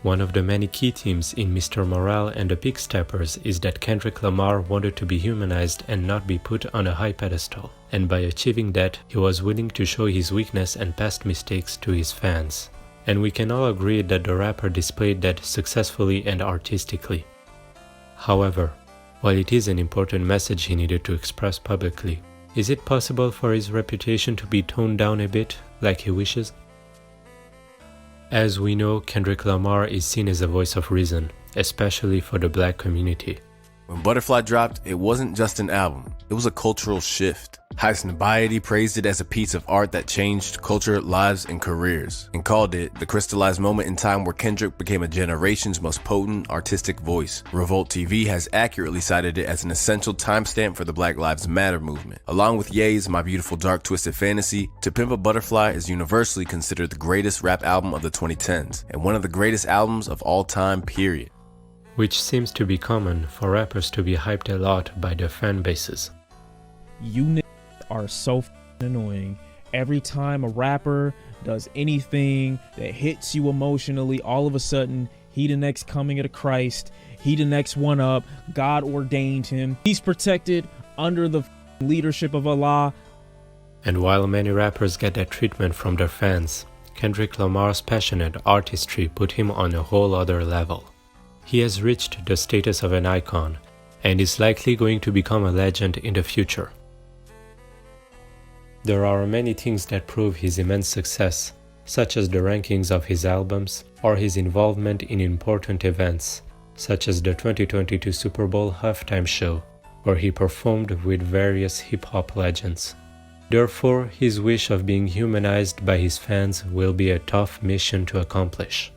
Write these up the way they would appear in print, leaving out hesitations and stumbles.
One of the many key themes in Mr. Morale and the Big Steppers is that Kendrick Lamar wanted to be humanized and not be put on a high pedestal, and by achieving that, he was willing to show his weakness and past mistakes to his fans. And we can all agree that the rapper displayed that successfully and artistically. However, while it is an important message he needed to express publicly, is it possible for his reputation to be toned down a bit, like he wishes? As we know, Kendrick Lamar is seen as a voice of reason, especially for the black community. When Butterfly dropped, it wasn't just an album, it was a cultural shift. Highsnobiety praised it as a piece of art that changed culture, lives, and careers, and called it the crystallized moment in time where Kendrick became a generation's most potent artistic voice. Revolt TV has accurately cited it as an essential timestamp for the Black Lives Matter movement. Along with Ye's My Beautiful Dark Twisted Fantasy, To Pimp a Butterfly is universally considered the greatest rap album of the 2010s, and one of the greatest albums of all time, period. Which seems to be common for rappers to be hyped a lot by their fan bases. You are so annoying. Every time a rapper does anything that hits you emotionally, all of a sudden, he the next coming of Christ, he the next one up, God ordained him, he's protected under the leadership of Allah. And while many rappers get that treatment from their fans, Kendrick Lamar's passionate artistry put him on a whole other level. He has reached the status of an icon, and is likely going to become a legend in the future. There are many things that prove his immense success, such as the rankings of his albums, or his involvement in important events, such as the 2022 Super Bowl halftime show, where he performed with various hip-hop legends. Therefore, his wish of being humanized by his fans will be a tough mission to accomplish.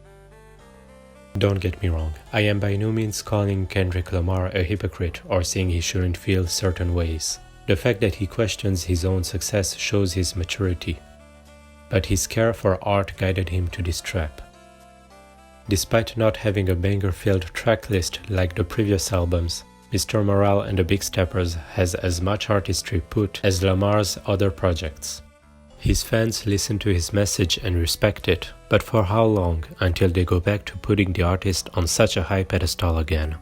Don't get me wrong, I am by no means calling Kendrick Lamar a hypocrite or saying he shouldn't feel certain ways. The fact that he questions his own success shows his maturity. But his care for art guided him to this trap. Despite not having a banger-filled track list like the previous albums, Mr. Morale and the Big Steppers has as much artistry put as Lamar's other projects. His fans listen to his message and respect it, but for how long until they go back to putting the artist on such a high pedestal again?